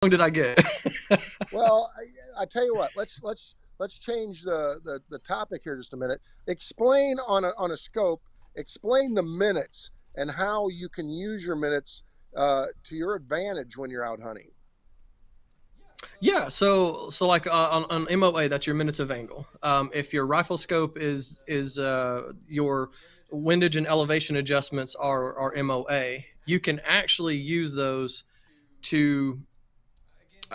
long did I get? Well, I tell you what. Let's change the topic here just a minute. Explain on a scope. Explain the minutes and how you can use your minutes to your advantage when you're out hunting. Yeah, so like on MOA, that's your minutes of angle. If your rifle scope is your windage and elevation adjustments are MOA, you can actually use those to,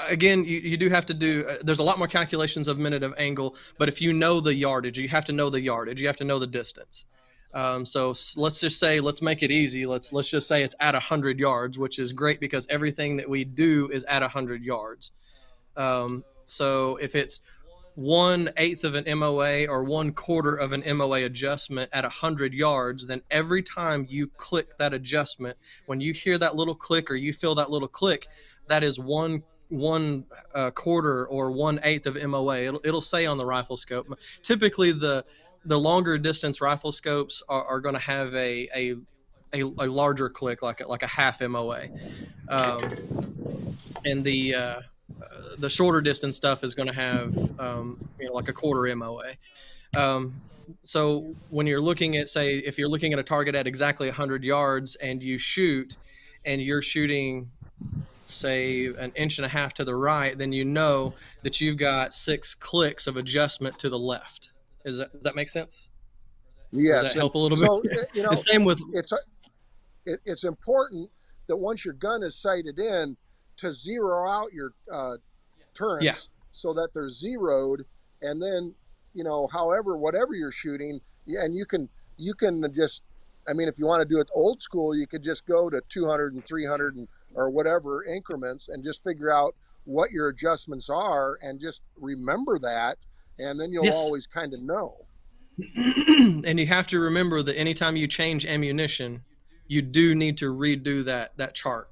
again, you do have to do, there's a lot more calculations of minute of angle, but if you know the yardage, you have to know the yardage, you have to know the distance. So let's just say, let's make it easy, let's just say it's at 100 yards, which is great because everything that we do is at 100 yards. So if it's 1/8 of an MOA or 1/4 of an MOA adjustment at 100 yards, then every time you click that adjustment, when you hear that little click or you feel that little click, that is one quarter or 1/8 of MOA. It'll say on the rifle scope. Typically, the longer distance rifle scopes are going to have a larger click, like a half MOA, and the shorter distance stuff is going to have like a quarter MOA. Um, so when you're looking at, say, if you're looking at a target at exactly 100 yards and you shoot, and you're shooting, say, an inch and a half to the right, then you know that you've got 6 clicks of adjustment to the left. Does that make sense? Or does that Yes, and help a little bit? so The same with, it's it's important that once your gun is sighted in, to zero out your yeah, turrets so that they're zeroed, and then however whatever you're shooting, and you can just, I mean, if you want to do it old school, you could just go to 200 and 300 or whatever increments and just figure out what your adjustments are and just remember that, and then you'll yes. always kind of know. And you have to remember that anytime you change ammunition, you do need to redo that chart.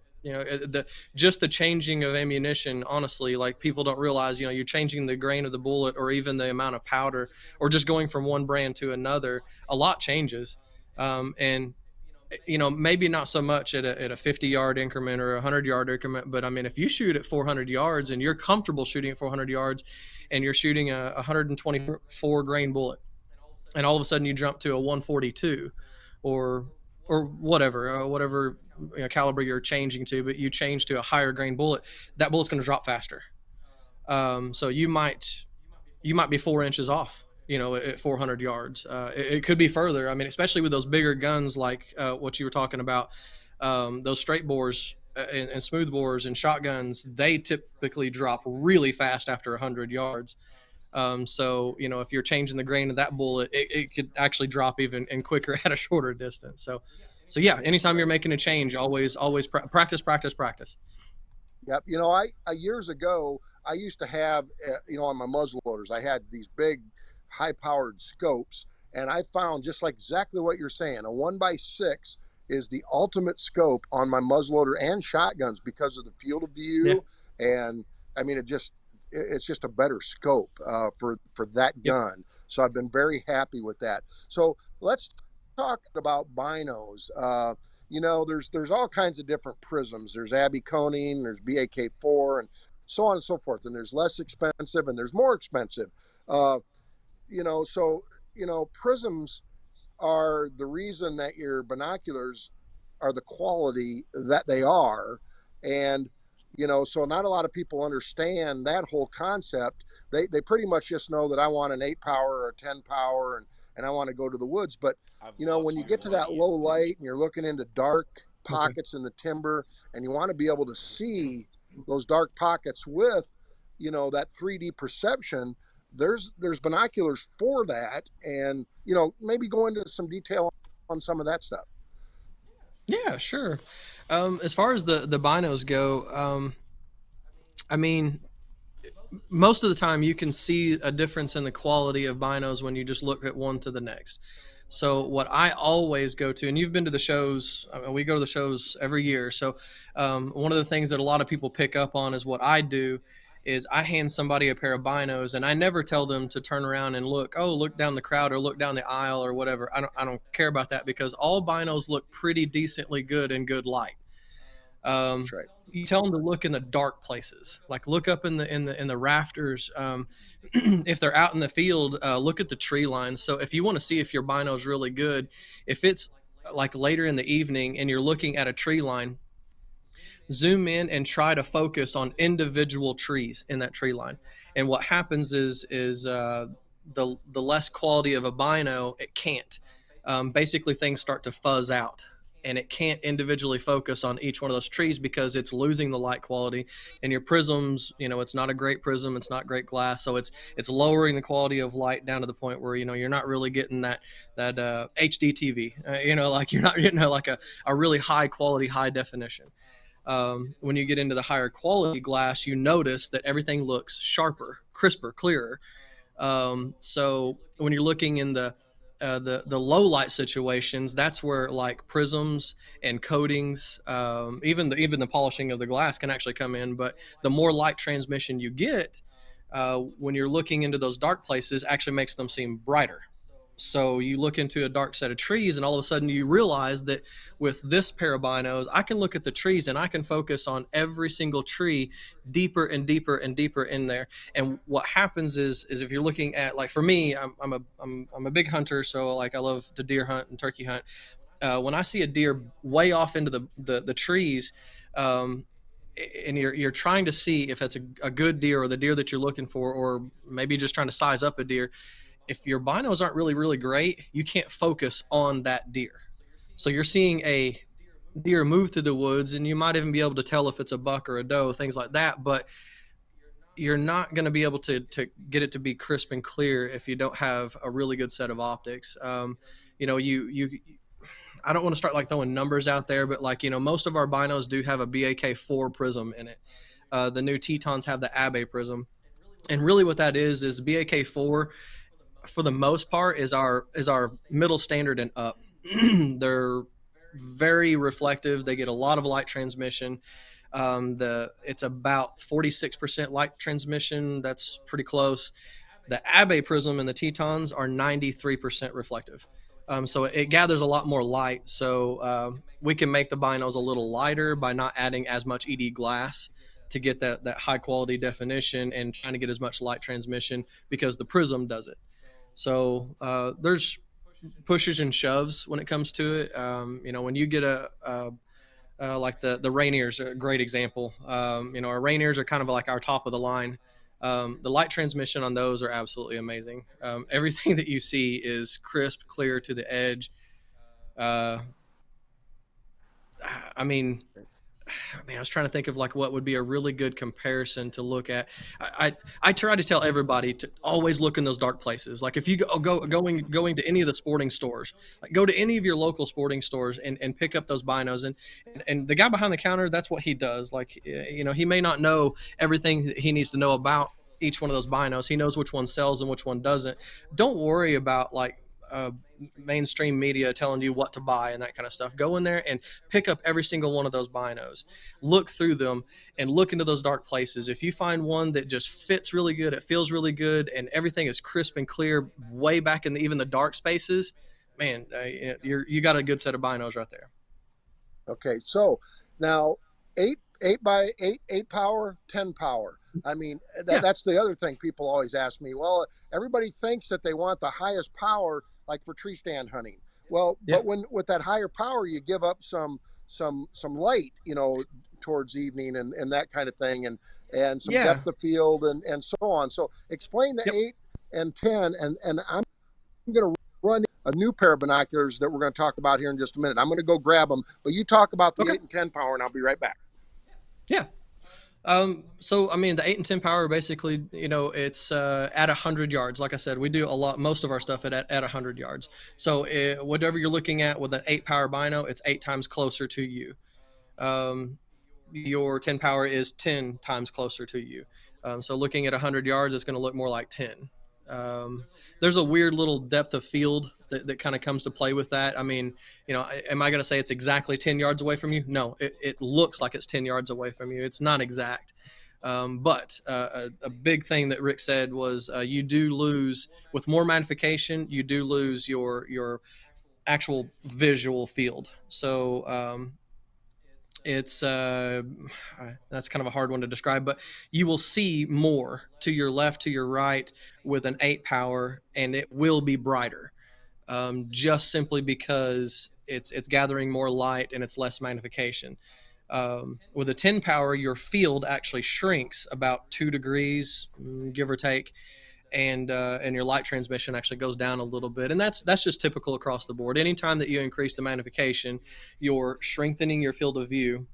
Just the changing of ammunition, honestly, like, people don't realize, you're changing the grain of the bullet or even the amount of powder, or just going from one brand to another. A lot changes. And maybe not so much at a 50-yard increment or a 100-yard increment, but I mean, if you shoot at 400 yards and you're comfortable shooting at 400 yards, and you're shooting a 124 grain bullet, and all of a sudden you jump to a 142, or whatever caliber you're changing to, but you change to a higher grain bullet, that bullet's going to drop faster. So you might be 4 inches off, at 400 yards. It could be further. I mean, especially with those bigger guns, like what you were talking about, those straight bores and smooth bores and shotguns, they typically drop really fast after 100 yards. So if you're changing the grain of that bullet, it could actually drop even and quicker at a shorter distance. So yeah, anytime you're making a change, always practice, practice, practice. Yep. I years ago I used to have on my muzzle loaders I had these big high powered scopes, and I found just like exactly what you're saying, a 1x6 is the ultimate scope on my muzzleloader and shotguns because of the field of Yeah. view, and I mean it's just a better scope for that Yep. gun. So I've been very happy with that. So let's talk about binos. There's all kinds of different prisms. There's Abbey Koning, there's BAK4, and so on and so forth. And there's less expensive and there's more expensive. Uh, so prisms are the reason that your binoculars are the quality that they are, and so not a lot of people understand that whole concept. They pretty much just know that I want an 8 power or a 10 power, and I want to go to the woods. But when you get to that low light and you're looking into dark Okay. pockets in the timber, and you want to be able to see those dark pockets with that 3D perception, there's binoculars for that, and maybe go into some detail on some of that stuff. Yeah, sure. As far as the binos go, I mean, most of the time you can see a difference in the quality of binos when you just look at one to the next. So what I always go to, and you've been to the shows, I mean, we go to the shows every year. So one of the things that a lot of people pick up on is what I do is I hand somebody a pair of binos, and I never tell them to turn around and look down the crowd or look down the aisle or whatever. I don't care about that, because all binos look pretty decently good in good light. That's right. You tell them to look in the dark places, like look up in the rafters. If they're out in the field, look at the tree lines. So if you want to see if your bino is really good, if it's like later in the evening and you're looking at a tree line, zoom in and try to focus on individual trees in that tree line. And what happens is the less quality of a bino, it can't. Basically, things start to fuzz out, and it can't individually focus on each one of those trees because it's losing the light quality. And your prisms, it's not a great prism, it's not great glass, so it's lowering the quality of light down to the point where you're not really getting that HD TV. Like you're not getting like a really high quality, high definition. When you get into the higher quality glass, you notice that everything looks sharper, crisper, clearer. So when you're looking in the low light situations, that's where like prisms and coatings, even the polishing of the glass can actually come in. But the more light transmission you get, when you're looking into those dark places, actually makes them seem brighter. So you look into a dark set of trees, and all of a sudden you realize that with this pair of binos, I can look at the trees and I can focus on every single tree deeper and deeper and deeper in there. And what happens is if you're looking at, like for me, I'm a big hunter, so like I love to deer hunt and turkey hunt. When I see a deer way off into the trees, um, and you're trying to see if that's a good deer or the deer that you're looking for, or maybe just trying to size up a deer, if your binos aren't really, really great, you can't focus on that deer. So you're seeing a deer move through the woods, and you might even be able to tell if it's a buck or a doe, things like that. But you're not going to be able to get it to be crisp and clear if you don't have a really good set of optics. You I don't want to start like throwing numbers out there, but like most of our binos do have a BAK4 prism in it. The new Tetons have the Abe prism, and really what that is BAK4 for the most part is our middle standard and up. They're very reflective. They get a lot of light transmission. It's about 46% light transmission. That's pretty close. The Abe prism and the Tetons are 93% reflective. So it gathers a lot more light. So we can make the binos a little lighter by not adding as much ED glass to get that high quality definition and trying to get as much light transmission because the prism does it. So there's pushes and shoves when it comes to it. When you get like the Rainiers are a great example. Our Rainiers are kind of like our top of the line. The light transmission on those are absolutely amazing. Everything that you see is crisp, clear to the edge. Uh, I mean, I was trying to think of like what would be a really good comparison to look at. I try to tell everybody to always look in those dark places. Like if you going to any of the sporting stores, like go to any of your local sporting stores and pick up those binos, and the guy behind the counter, that's what he does. Like he may not know everything that he needs to know about each one of those binos. He knows which one sells and which one doesn't. Don't worry about like mainstream media telling you what to buy and that kind of stuff. Go in there and pick up every single one of those binos, look through them, and look into those dark places. If you find one that just fits really good, it feels really good, and everything is crisp and clear way back in even the dark spaces, man, you got a good set of binos right there. Okay, so now eight by eight power, 10 power. I mean, Yeah, that's the other thing people always ask me. Well, everybody thinks that they want the highest power, like for tree stand hunting. Well, yeah, but when with that higher power, you give up some light, towards evening and that kind of thing, and some yeah. depth of field and so on. So explain the Yep. 8 and 10, and I'm going to run a new pair of binoculars that we're going to talk about here in just a minute. I'm going to go grab them, but you talk about the Okay. 8 and 10 power, and I'll be right back. Yeah. So I mean, the 8 and 10 power basically, it's at 100 yards. Like I said, we do most of our stuff at 100 yards. So whatever you're looking at with an 8 power bino, it's 8 times closer to you. Um, your 10 power is 10 times closer to you. So looking at 100 yards, it's going to look more like 10. Um, there's a weird little depth of field that kind of comes to play with that. I mean, am I going to say it's exactly 10 yards away from you? No, it looks like it's 10 yards away from you. It's not exact. But a big thing that Rick said was you do lose with more magnification. You do lose your actual visual field. So It's that's kind of a hard one to describe, but you will see more to your left, to your right with an 8 power, and it will be brighter, just simply because it's gathering more light and it's less magnification. With a 10 power, your field actually shrinks about 2 degrees, give or take, and your light transmission actually goes down a little bit, and that's just typical across the board. Anytime that you increase the magnification, you're strengthening your field of view,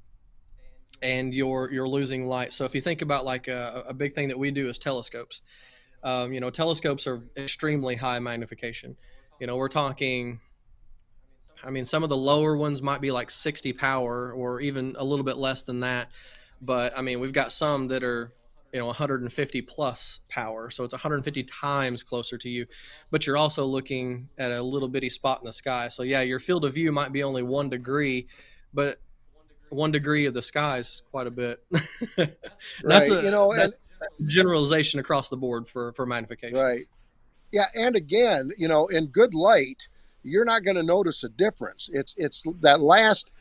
and you're losing light. So if you think about like a big thing that we do is telescopes. Telescopes are extremely high magnification. We're talking. I mean, some of the lower ones might be like 60 power or even a little bit less than that. But I mean, we've got some that are 150 plus power, so it's 150 times closer to you, but you're also looking at a little bitty spot in the sky. So yeah, your field of view might be only 1 degree, but 1 degree of the sky is quite a bit. that's Right. that's a generalization across the board for magnification. Right. Yeah, and again, in good light, you're not going to notice a difference. It's that last,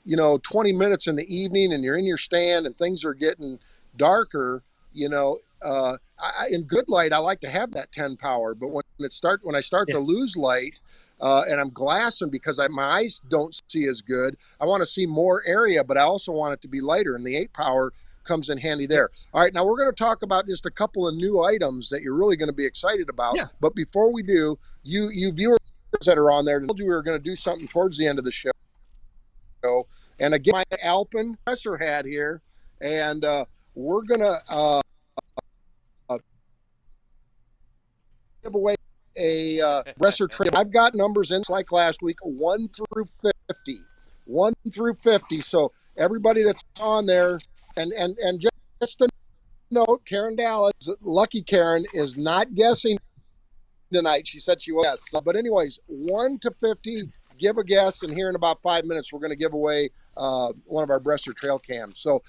20 minutes in the evening, and you're in your stand, and things are getting darker. In good light, I like to have that 10 power, but when I start Yeah. to lose light, and I'm glassing because my eyes don't see as good, I want to see more area, but I also want it to be lighter, and the 8 power comes in handy Yep. there. All right, now we're going to talk about just a couple of new items that you're really going to be excited about. Yeah. But before we do, you viewers that are on there, I told you we were going to do something towards the end of the show. And again, my Alpen compressor hat here, and we're going to give away a compressor tray. I've got numbers in like last week, 1 through 50. 1 through 50. So everybody that's on there, and just a note, Karen Dallas, lucky Karen, is not guessing tonight. She said she was. Yes. But anyways, 1 to 50, give a guess, and here in about 5 minutes, we're going to give away one of our Bresser trail cams. So,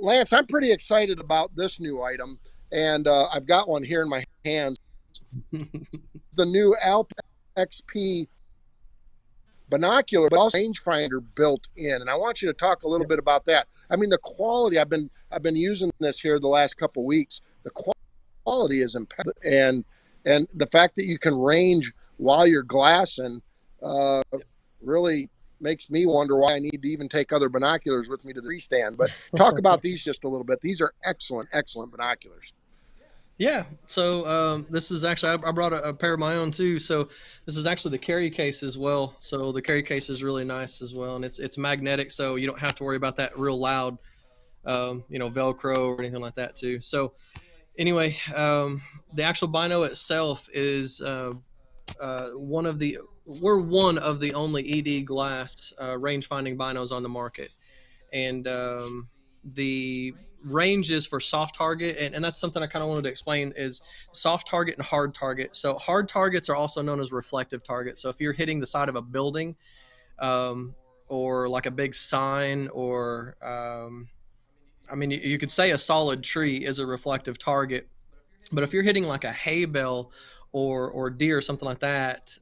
Lance, I'm pretty excited about this new item, and I've got one here in my hands. The new Alp Xp binocular, but also rangefinder built in, and I want you to talk a little bit about that. I mean, the quality. I've been using this here the last couple of weeks. The quality is impeccable, and the fact that you can range while you're glassing really makes me wonder why I need to even take other binoculars with me to the tree stand. But talk about these just a little bit. These are excellent binoculars. Yeah. So this is actually I brought a pair of my own too. So this is actually the carry case as well. So the carry case is really nice as well, and it's magnetic, so you don't have to worry about that real loud, Velcro or anything like that too. So anyway, the actual bino itself is one of the we're one of the only ED glass range finding binos on the market, and the range is for soft target, and that's something I kind of wanted to explain is soft target and hard target. So hard targets are also known as reflective targets. So if you're hitting the side of a building, um, or like a big sign, or I mean, you could say a solid tree is a reflective target, but if you're hitting like a hay bale or deer or something like that,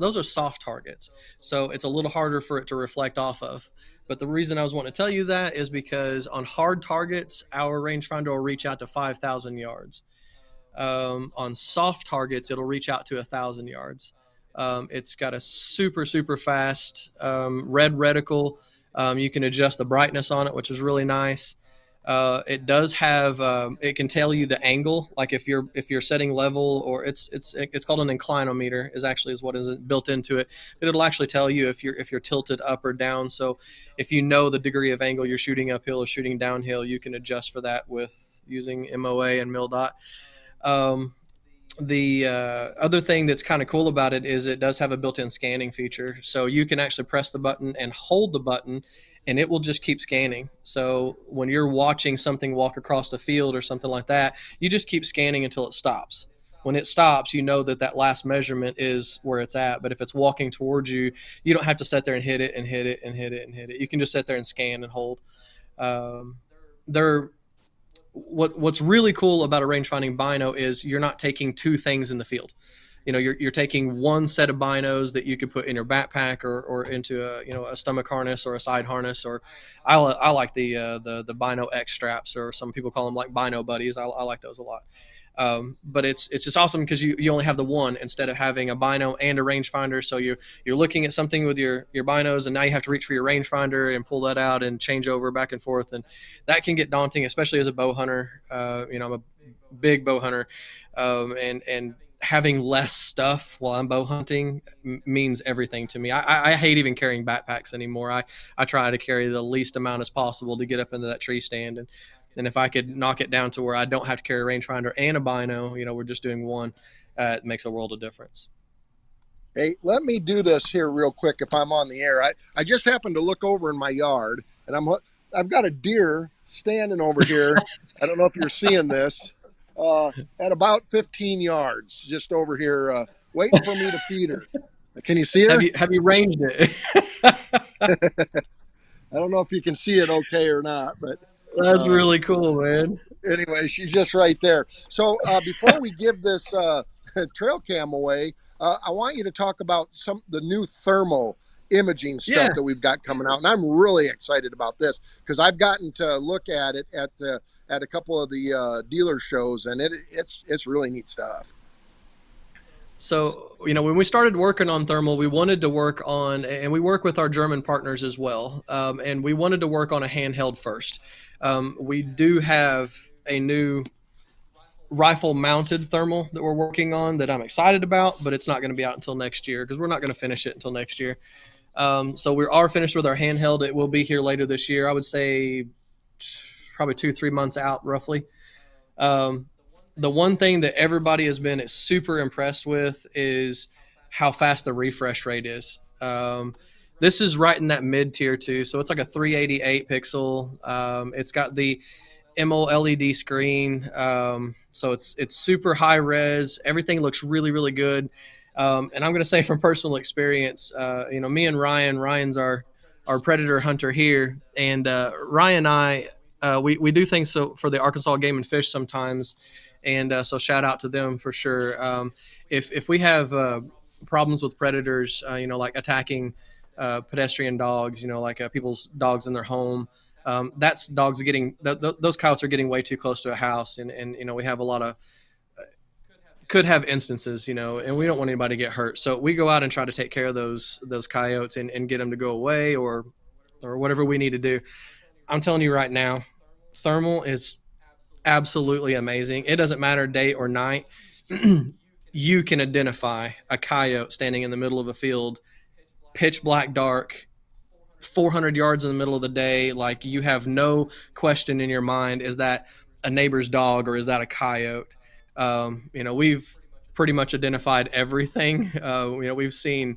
those are soft targets. So it's a little harder for it to reflect off of. But the reason I was wanting to tell you that is because on hard targets, our rangefinder will reach out to 5,000 yards. On soft targets, it'll reach out to 1,000 yards. It's got a super fast red reticle. You can adjust the brightness on it, which is really nice. It does have it can tell you the angle, like if you're setting level, or it's called an inclinometer is what is built into it. But it'll actually tell you if you're tilted up or down. So if you know the degree of angle you're shooting uphill or shooting downhill, you can adjust for that with using MOA and MILDOT. Um, the other thing that's kind of cool about it is it does have a built-in scanning feature, so you can actually press the button and hold the button, and it will just keep scanning. So when you're watching something walk across the field or something like that, you just keep scanning until it stops. When it stops, you know that last measurement is where it's at. But if it's walking towards you, you don't have to sit there and hit it and hit it and hit it and hit it. You can just sit there and scan and hold. They're what's really cool about a range finding bino is you're not taking two things in the field. you're taking one set of binos that you could put in your backpack or into a stomach harness or a side harness, or I like the Bino X straps, or some people call them like Bino buddies. I like those a lot. But it's just awesome because you only have the one instead of having a bino and a rangefinder. So you're looking at something with your binos, and now you have to reach for your rangefinder and pull that out and change over back and forth, and that can get daunting, especially as a bow hunter. I'm a big bow hunter, and having less stuff while I'm bow hunting means everything to me. I hate even carrying backpacks anymore. I try to carry the least amount as possible to get up into that tree stand, and if I could knock it down to where I don't have to carry a rangefinder and a bino, we're just doing one, it makes a world of difference. Hey, let me do this here real quick if I'm on the air. I just happened to look over in my yard, and I've got a deer standing over here. I don't know if you're seeing this, at about 15 yards, just over here, waiting for me to feed her. Can you see her? Have you ranged it? I don't know if you can see it okay or not, but That's really cool, man. anyway, she's just right there. So before we give this trail cam away, I want you to talk about the new thermal imaging stuff Yeah. that we've got coming out, and I'm really excited about this because I've gotten to look at it at a couple of the dealer shows, and it's really neat stuff. So, when we started working on thermal, we wanted to work on, and we work with our German partners as well, and we wanted to work on a handheld first. We do have a new rifle mounted thermal that we're working on that I'm excited about, but it's not going to be out until next year because we're not going to finish it until next year. So we are finished with our handheld. It will be here later this year. I would say probably 2-3 months out, roughly. Um, the one thing that everybody has been super impressed with is how fast the refresh rate is. This is right in that mid tier too, so it's like a 388 pixel. It's got the MOLED screen, so it's super high res. Everything looks really really good. And I'm going to say from personal experience, me and Ryan's our predator hunter here, and Ryan and I, we do things so for the Arkansas Game and Fish sometimes, and so shout out to them for sure. If we have problems with predators, like attacking pedestrian dogs, like people's dogs in their home, that's dogs getting those coyotes are getting way too close to a house, and we have a lot of could have instances, and we don't want anybody to get hurt. So we go out and try to take care of those coyotes and get them to go away or whatever we need to do. I'm telling you right now, thermal is absolutely amazing. It doesn't matter day or night. You can identify a coyote standing in the middle of a field, pitch black dark, 400 yards in the middle of the day. Like, you have no question in your mind, is that a neighbor's dog or is that a coyote? We've pretty much identified everything. We've seen,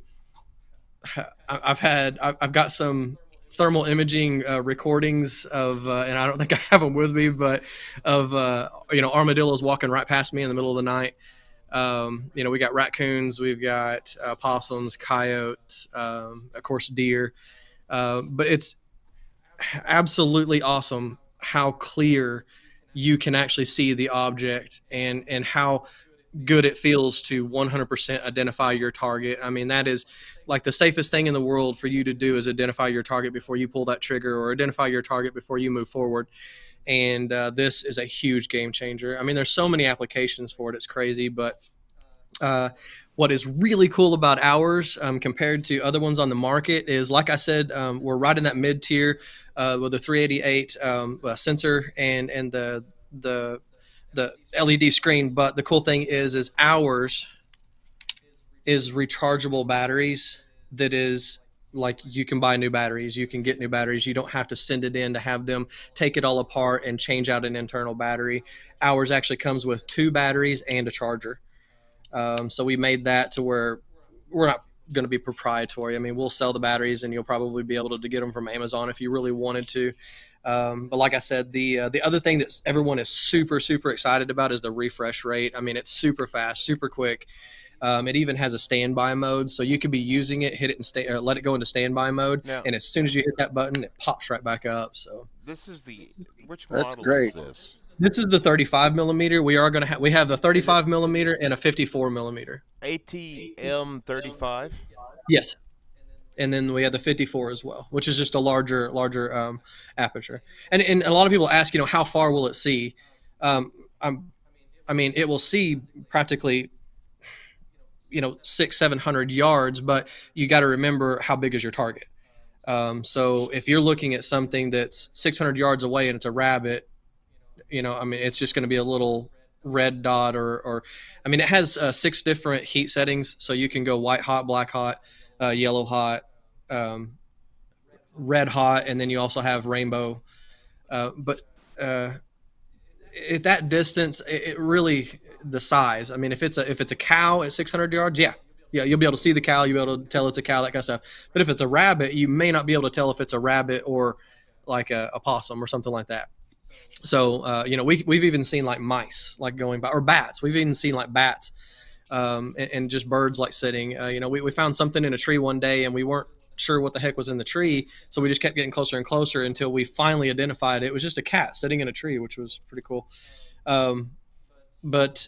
I've got some thermal imaging recordings of, and I don't think I have them with me, but of, armadillos walking right past me in the middle of the night. We got raccoons, we've got possums, coyotes, of course, deer. But it's absolutely awesome how clear you can actually see the object, and how good it feels to 100% identify your target. I mean, that is like the safest thing in the world for you to do, is identify your target before you pull that trigger, or identify your target before you move forward. And this is a huge game changer. I mean, there's so many applications for it. It's crazy. But what is really cool about ours, compared to other ones on the market, is, like I said, we're right in that mid tier with the 388 sensor and the LED screen. But the cool thing is ours is rechargeable batteries. That is, like, you can buy new batteries, you can get new batteries. You don't have to send it in to have them take it all apart and change out an internal battery. Ours actually comes with 2 batteries and a charger. So we made that to where we're not going to be proprietary. I mean, we'll sell the batteries, and you'll probably be able to get them from Amazon if you really wanted to. But like I said, the other thing that everyone is super, super excited about is the refresh rate. I mean, it's super fast, super quick. It even has a standby mode, so you could be using it, hit it and or let it go into standby mode, Now, and as soon as you hit that button, it pops right back up. So this is the which That's model great. is this? This is the 35 millimeter. We have the Is it 35 millimeter and a 54 millimeter. ATM 35? Yes, and then we have the 54 as well, which is just a larger aperture. And a lot of people ask, how far will it see? Um, I mean, it will see practically 600-700 yards, but you got to remember how big is your target. So if you're looking at something that's 600 yards away and it's a rabbit, I mean, it's just going to be a little red dot, or I mean, it has 6 different heat settings, so you can go white hot, black hot, yellow hot, um, red hot, and then you also have rainbow. But uh, at that distance, it really, the size. I mean, if it's a cow at 600 yards, yeah, you'll be able to see the cow. You'll be able to tell it's a cow, that kind of stuff. But if it's a rabbit, you may not be able to tell if it's a rabbit or like a possum or something like that. So we've even seen like mice like going by, or bats. We've even seen like bats, and just birds like sitting. We found something in a tree one day, and we weren't sure what the heck was in the tree, so we just kept getting closer and closer until we finally identified it was just a cat sitting in a tree, which was pretty cool. But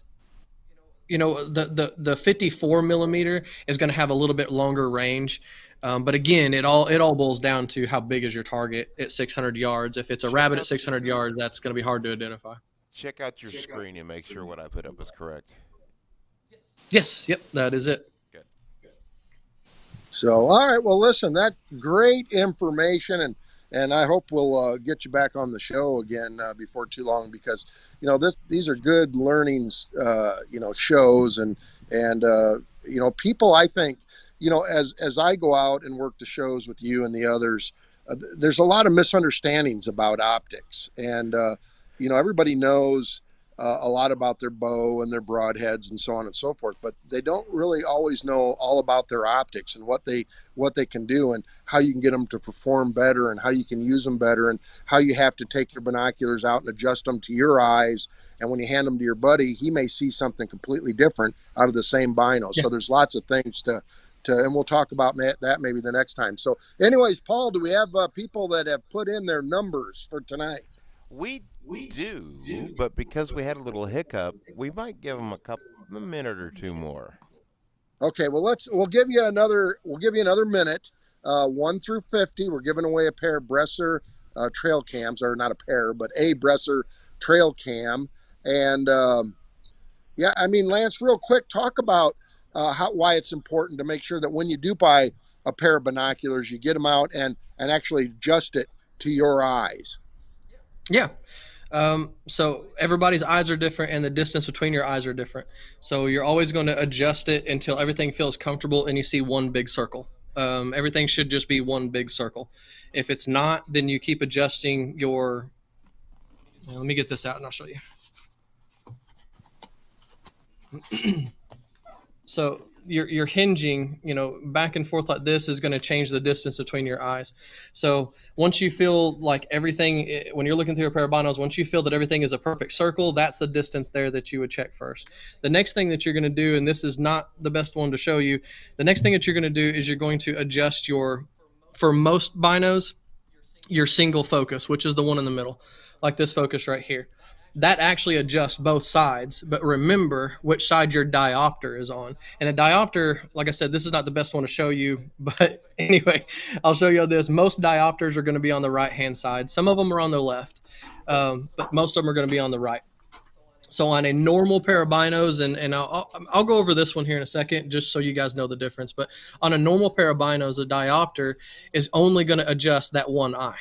the 54 millimeter is going to have a little bit longer range. But again, it all boils down to how big is your target at 600 yards. If it's a Check rabbit at out 600 yards, that's going to be hard to identify. check out your screen and make sure what I put up is correct. Yes, yep, that is it. Good. So, all right. Well, listen, that's great information, and I hope we'll get you back on the show again before too long, because these are good learnings, shows, and people. I think as I go out and work the shows with you and the others, there's a lot of misunderstandings about optics, and everybody knows a lot about their bow and their broadheads and so on and so forth, but they don't really always know all about their optics and what they can do, and how you can get them to perform better, and how you can use them better, and how you have to take your binoculars out and adjust them to your eyes. And when you hand them to your buddy, he may see something completely different out of the same bino. Yeah. So there's lots of things and we'll talk about that maybe the next time. So anyways, Paul, do we have people that have put in their numbers for tonight? We do, but because we had a little hiccup, we might give them a minute or two more. Okay, well we'll give you another minute. 1 through 50. We're giving away a pair of Bresser trail cams, or not a pair, but a Bresser trail cam. And yeah, I mean, Lance, real quick, talk about why it's important to make sure that when you do buy a pair of binoculars, you get them out and actually adjust it to your eyes. Yeah. So everybody's eyes are different, and the distance between your eyes are different. So you're always going to adjust it until everything feels comfortable and you see one big circle. Everything should just be one big circle. If it's not, then you keep adjusting your. Let me get this out and I'll show you. So your hinging, back and forth like this is going to change the distance between your eyes. So once you feel like everything, when you're looking through a pair of binos, once you feel that everything is a perfect circle, that's the distance there that you would check first. The next thing that you're going to do, and this is not the best one to show you, the next thing that you're going to do is you're going to adjust for most binos, your single focus, which is the one in the middle, like this focus right here. That actually adjusts both sides, but remember which side your diopter is on. And a diopter, like I said, this is not the best one to show you, but anyway, I'll show you this. Most diopters are going to be on the right-hand side. Some of them are on the left, but most of them are going to be on the right. So on a normal pair of binos, and I'll go over this one here in a second, just so you guys know the difference. But on a normal pair of binos, a diopter is only going to adjust that one eye.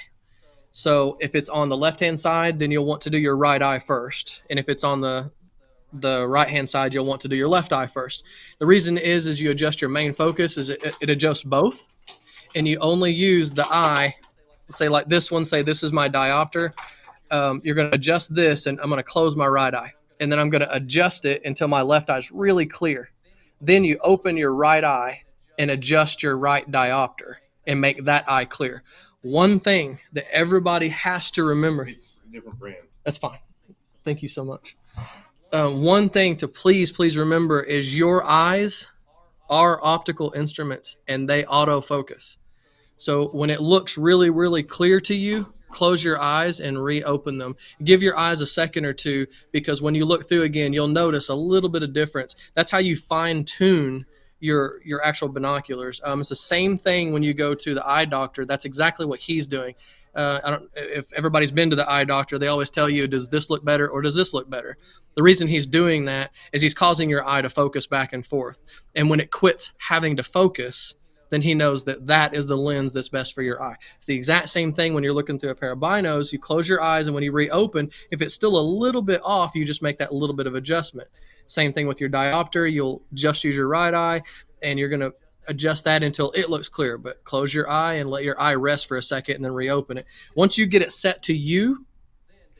So if it's on the left-hand side, then you'll want to do your right eye first. And if it's on the right-hand side, you'll want to do your left eye first. The reason is you adjust your main focus, is it adjusts both. And you only use the eye, say like this one, say this is my diopter. You're going to adjust this, and I'm going to close my right eye. And then I'm going to adjust it until my left eye is really clear. Then you open your right eye and adjust your right diopter and make that eye clear. One thing that everybody has to remember. It's a different brand. That's fine. Thank you so much. One thing to please remember is your eyes are optical instruments, and they autofocus. So when it looks really, really clear to you, close your eyes and reopen them. Give your eyes a second or two, because when you look through again, you'll notice a little bit of difference. That's how you fine tune your actual binoculars. It's the same thing when you go to the eye doctor. That's exactly what he's doing. I don't, if everybody's been to the eye doctor, they always tell you, does this look better or does this look better? The reason he's doing that is he's causing your eye to focus back and forth. And when it quits having to focus, then he knows that that is the lens that's best for your eye. It's the exact same thing when you're looking through a pair of binos. You close your eyes, and when you reopen, if it's still a little bit off, you just make that little bit of adjustment. Same thing with your diopter. You'll just use your right eye, and you're going to adjust that until it looks clear. But close your eye and let your eye rest for a second and then reopen it. Once you get it set to you,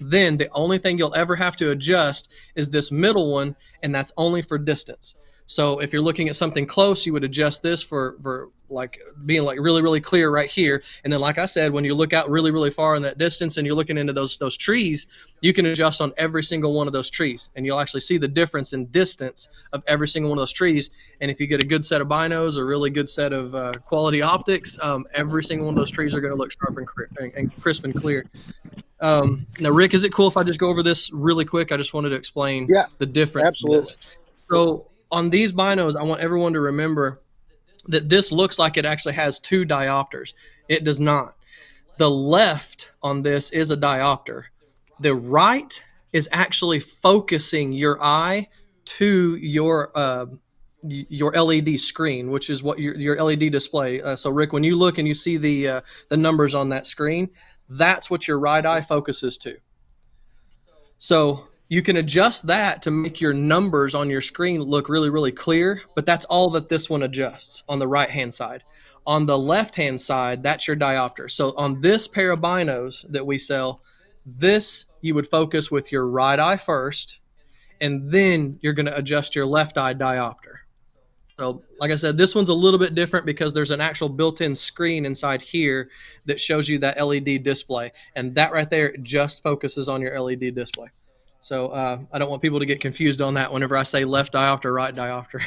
then the only thing you'll ever have to adjust is this middle one, and that's only for distance. So if you're looking at something close, you would adjust this for like being like really, really clear right here. And then, like I said, when you look out really, really far in that distance and you're looking into those trees, you can adjust on every single one of those trees, and you'll actually see the difference in distance of every single one of those trees. And if you get a good set of binos, a really good set of quality optics, every single one of those trees are going to look sharp and crisp and clear. Now, Rick, is it cool if I just go over this really quick? I just wanted to explain the difference. Absolutely. So on these binos, I want everyone to remember that this looks like it actually has two diopters. It does not. The left on this is a diopter. The right is actually focusing your eye to your LED screen, which is what your LED display. So Rick, when you look and you see the numbers on that screen, that's what your right eye focuses to. So you can adjust that to make your numbers on your screen look really, really clear, but that's all that this one adjusts on the right-hand side. On the left-hand side, that's your diopter. So on this pair of binos that we sell, this you would focus with your right eye first, and then you're going to adjust your left eye diopter. So like I said, this one's a little bit different because there's an actual built-in screen inside here that shows you that LED display. And that right there just focuses on your LED display. So I don't want people to get confused on that whenever I say left diopter, right diopter.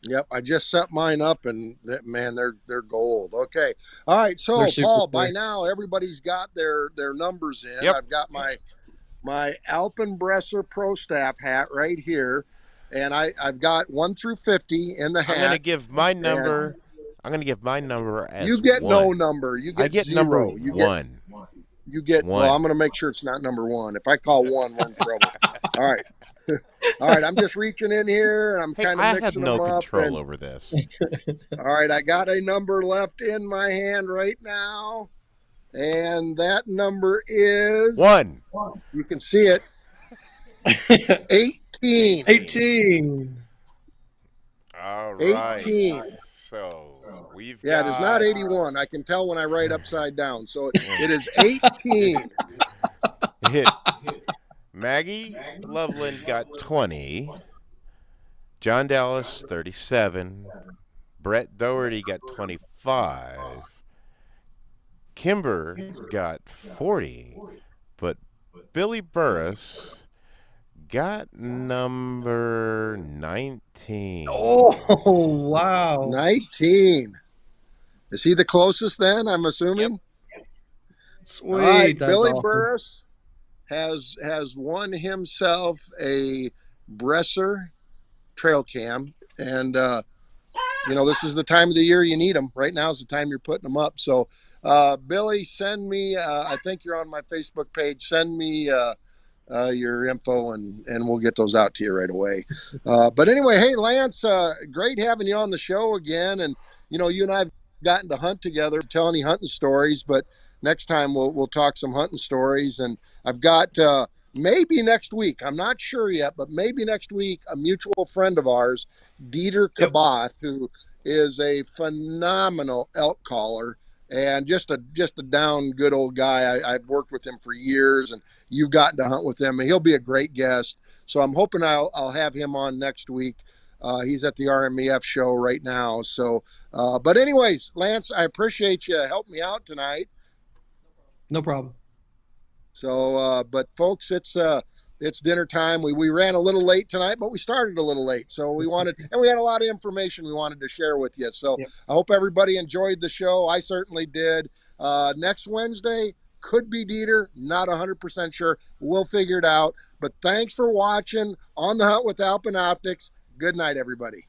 Yep, I just set mine up, and man, they're gold. Okay, all right. So Paul, by now everybody's got their numbers in. Yep. I've got my Alpenbresser Pro Staff hat right here, and I've got 1 through 50 in the hat. I'm going to give my number. I'm going to give my number as you get 1. no number. You get I get 0. number you 1. You get 1. Well, I'm going to make sure it's not number 1. If I call 1, we're in trouble. All right. All right, I'm just reaching in here, and I'm kind of mixing them up. I have no control over this. All right, I got a number left in my hand right now, and that number is 1. You can see it. 18. 18. All right. 18. So we've got... it is not 81. I can tell when I write upside down. So it is 18. Hit. Maggie Loveland got 20. John Dallas, 37. Brett Doherty got 25. Kimber got 40. But Billy Burris got number 19. Oh, wow. 19. Is he the closest then, I'm assuming? Yep. Sweet. All right, That's Billy awesome. Burris has won himself a Bresser trail cam, and this is the time of the year you need them. Right now is the time you're putting them up. So Billy, send me I think you're on my Facebook page. Send me your info, and we'll get those out to you right away. But anyway, hey Lance, great having you on the show again. And you and I have gotten to hunt together, tell any hunting stories, but next time we'll talk some hunting stories. And I've got maybe next week, I'm not sure yet, but maybe next week, a mutual friend of ours, Dieter Kabath, who is a phenomenal elk caller and just a down good old guy. I've worked with him for years, and you've gotten to hunt with him, and he'll be a great guest. So I'm hoping I'll have him on next week. He's at the RMEF show right now. So, but anyways, Lance, I appreciate you helping me out tonight. No problem. So, but folks, it's dinner time. We ran a little late tonight, but we started a little late. So we had a lot of information we wanted to share with you. So I hope everybody enjoyed the show. I certainly did. Next Wednesday could be Dieter, not 100% sure. We'll figure it out. But thanks for watching On the Hunt with Alp Optics. Good night, everybody.